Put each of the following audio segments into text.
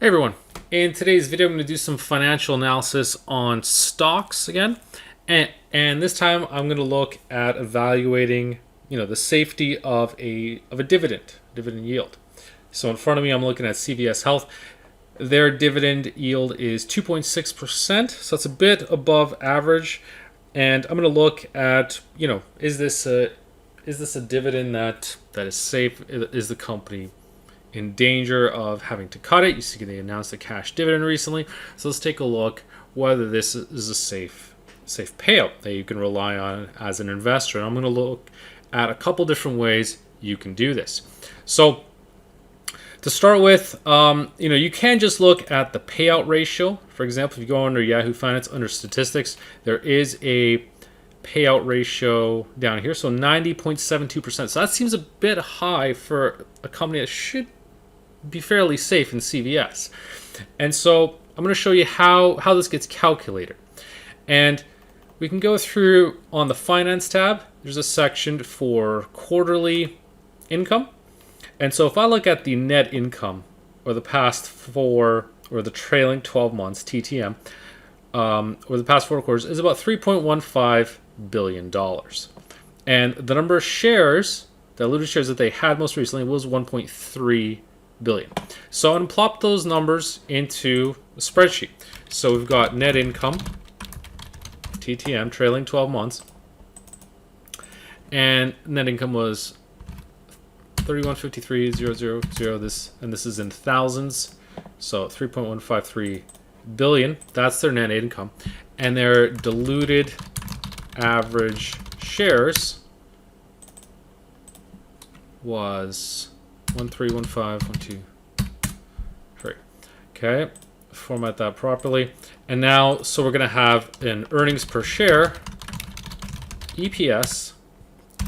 Hey everyone, in today's video I'm going to do some financial analysis on stocks again, and this time I'm going to look at evaluating the safety of a dividend yield. So in front of me I'm looking at CVS Health. Their dividend yield is 2.6%, so it's a bit above average, and I'm going to look at is this a dividend that is safe? Is the company in danger of having to cut it? You see they announced a cash dividend recently. So let's take a look whether this is a safe payout that you can rely on as an investor. And I'm going to look at a couple different ways you can do this. So to start with, you can just look at the payout ratio. For example, if you go under Yahoo Finance, under statistics, there is a payout ratio down here, so 90.72%. So that seems a bit high for a company that should be fairly safe in CVS. And so I'm going to show you how this gets calculated. And we can go through on the finance tab. There's a section for quarterly income. And so if I look at the net income or the past four or the trailing 12 months TTM, or the past 4 quarters, is about $3.15 billion. And the number of shares, the diluted shares that they had most recently, was 1.3 billion. So I'm going to plop those numbers into a spreadsheet. So we've got net income, TTM, trailing 12 months, and net income was 3153,000. This is in thousands, so 3.153 billion. That's their net income, and their diluted average shares was 1315123. Okay, format that properly. And now, so we're going to have an earnings per share, EPS,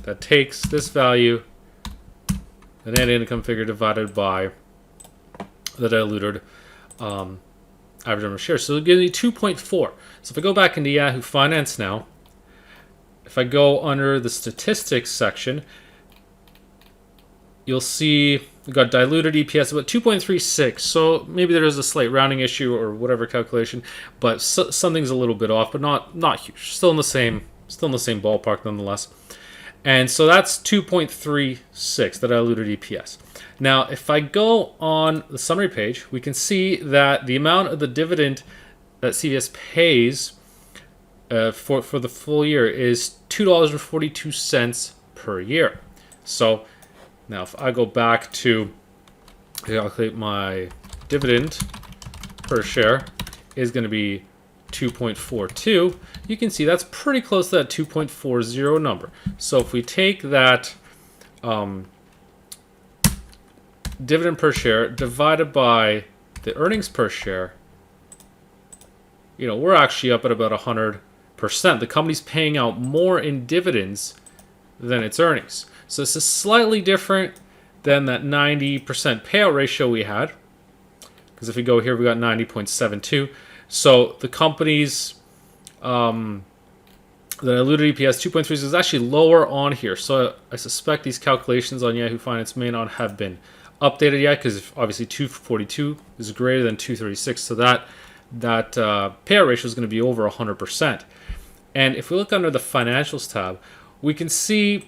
that takes this value, the net income figure, divided by the diluted average number of shares. So it'll give me 2.4. So if I go back into Yahoo Finance now, if I go under the statistics section, you'll see we've got diluted EPS about 2.36. So maybe there is a slight rounding issue or whatever calculation, but something's a little bit off, but not huge. Still in the same ballpark nonetheless. And so that's 2.36, the diluted EPS. Now, if I go on the summary page, we can see that the amount of the dividend that CVS pays for the full year is $2.42 per year. So now if I go back to calculate my dividend per share, is going to be 2.42. You can see that's pretty close to that 2.40 number. So if we take that dividend per share divided by the earnings per share, we're actually up at about 100%. The company's paying out more in dividends than its earnings. So this is slightly different than that 90% payout ratio we had. Because if we go here, we got 90.72. So the company's the diluted EPS 2.3 is actually lower on here. So I suspect these calculations on Yahoo Finance may not have been updated yet, because obviously 242 is greater than 236. So that payout ratio is going to be over 100%. And if we look under the financials tab, we can see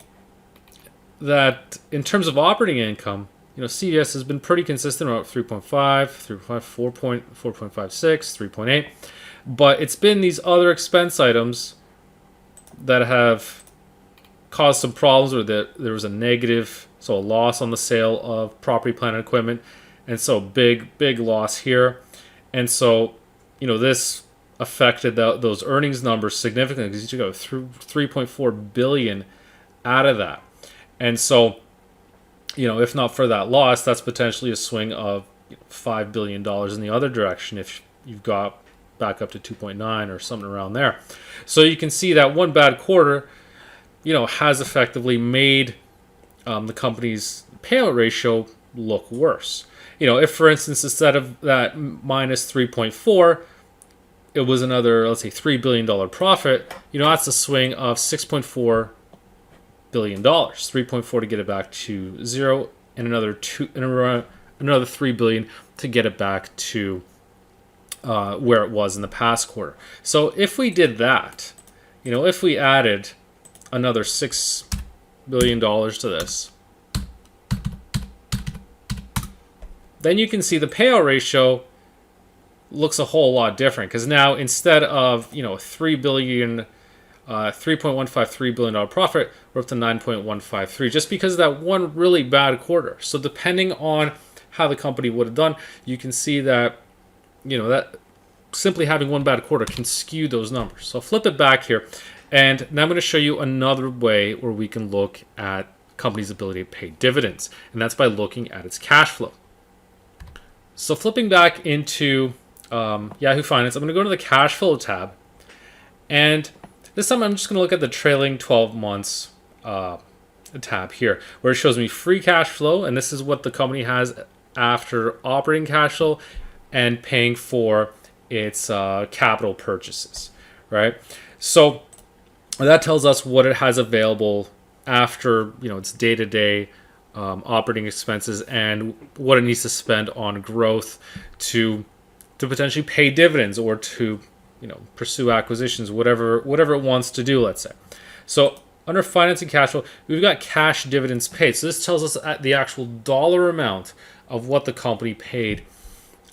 that in terms of operating income, CVS has been pretty consistent, about 3.5, 4.56, 3.8. But it's been these other expense items that have caused some problems, or that there was a negative, so a loss on the sale of property, plant, and equipment. And so big loss here. And so, this affected those earnings numbers significantly, because you go through 3.4 billion out of that. And so, if not for that loss, that's potentially a swing of $5 billion in the other direction if you've got back up to 2.9 or something around there. So you can see that one bad quarter, has effectively made the company's payout ratio look worse. If, for instance, instead of that minus 3.4, it was another, let's say, $3 billion profit, that's a swing of $6.4 billion. 3.4 to get it back to zero, and another another 3 billion to get it back to where it was in the past quarter. So if we did that, if we added another $6 billion to this, then you can see the payout ratio looks a whole lot different, because now instead of 3 billion, $3.153 billion profit, we're up to 9.153, just because of that one really bad quarter. So depending on how the company would have done, you can see that that simply having one bad quarter can skew those numbers. So I'll flip it back here, and now I'm going to show you another way where we can look at company's ability to pay dividends, and that's by looking at its cash flow. So flipping back into Yahoo Finance, I'm going to go to the cash flow tab, and this time I'm just going to look at the trailing 12 months tab here, where it shows me free cash flow, and this is what the company has after operating cash flow and paying for its capital purchases, right? So that tells us what it has available after its day-to-day operating expenses and what it needs to spend on growth to potentially pay dividends or to pursue acquisitions, whatever it wants to do, let's say. So under financing cash flow, we've got cash dividends paid. So this tells us the actual dollar amount of what the company paid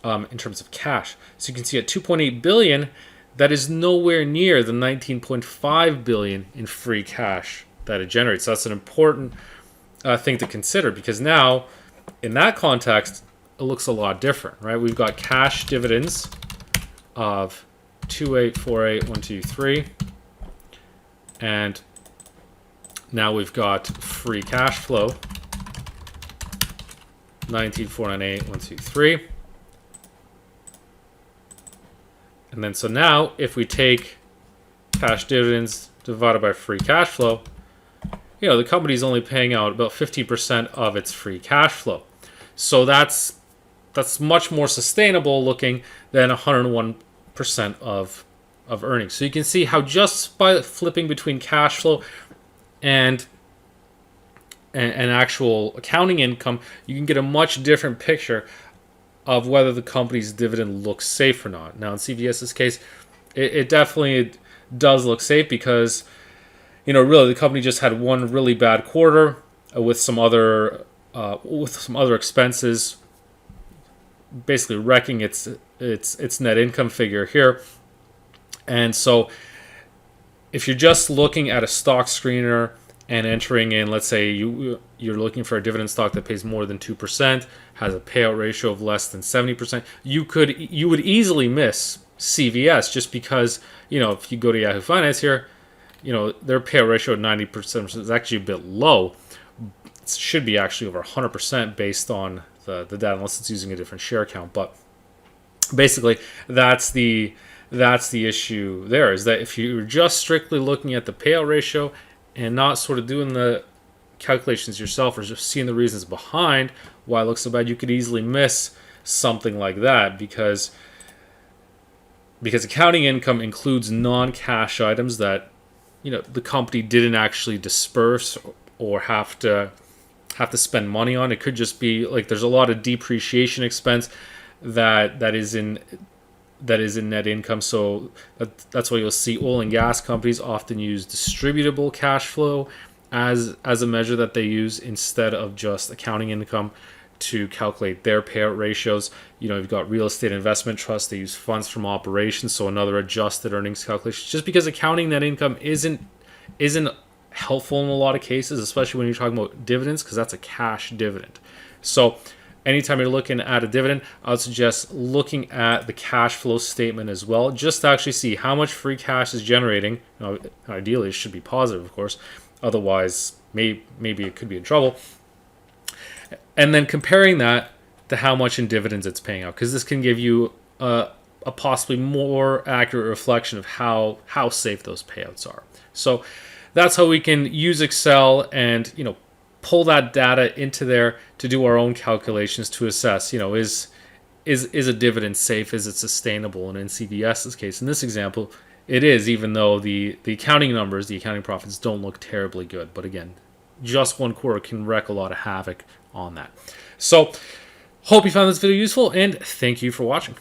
in terms of cash. So you can see at 2.8 billion, that is nowhere near the 19.5 billion in free cash that it generates. So that's an important thing to consider, because now in that context it looks a lot different, right? We've got cash dividends of 2,848,123, and now we've got free cash flow 19,498,123. And then so now if we take cash dividends divided by free cash flow, the company's only paying out about 50% of its free cash flow. So that's much more sustainable looking than 101% of earnings. So you can see how just by flipping between cash flow and actual accounting income, you can get a much different picture of whether the company's dividend looks safe or not. Now in CVS's case, it definitely does look safe, because really the company just had one really bad quarter with some other expenses basically wrecking its net income figure here. And so if you're just looking at a stock screener and entering in, let's say you're looking for a dividend stock that pays more than 2%, has a payout ratio of less than 70%, you would easily miss CVS, just because if you go to Yahoo Finance here, their payout ratio at 90% is actually a bit low. It should be actually over 100% based on the data, unless it's using a different share count. But basically, that's the issue there, is that if you're just strictly looking at the payout ratio and not sort of doing the calculations yourself, or just seeing the reasons behind why it looks so bad, you could easily miss something like that, because accounting income includes non-cash items that the company didn't actually disperse or have to spend money on. It could just be like there's a lot of depreciation expense that is in net income. So that's why you'll see oil and gas companies often use distributable cash flow as a measure that they use instead of just accounting income to calculate their payout ratios. You've got real estate investment trusts, they use funds from operations, so another adjusted earnings calculation. Just because accounting net income isn't helpful in a lot of cases, especially when you're talking about dividends, because that's a cash dividend. So anytime you're looking at a dividend, I would suggest looking at the cash flow statement as well, just to actually see how much free cash is generating. Ideally, it should be positive, of course. Otherwise, maybe it could be in trouble. And then comparing that to how much in dividends it's paying out, because this can give you a possibly more accurate reflection of how safe those payouts are. So that's how we can use Excel and pull that data into there to do our own calculations to assess, is a dividend safe? Is it sustainable? And in CVS's case, in this example, it is, even though the accounting numbers, the accounting profits don't look terribly good. But again, just one quarter can wreak a lot of havoc on that. So Hope you found this video useful, and thank you for watching.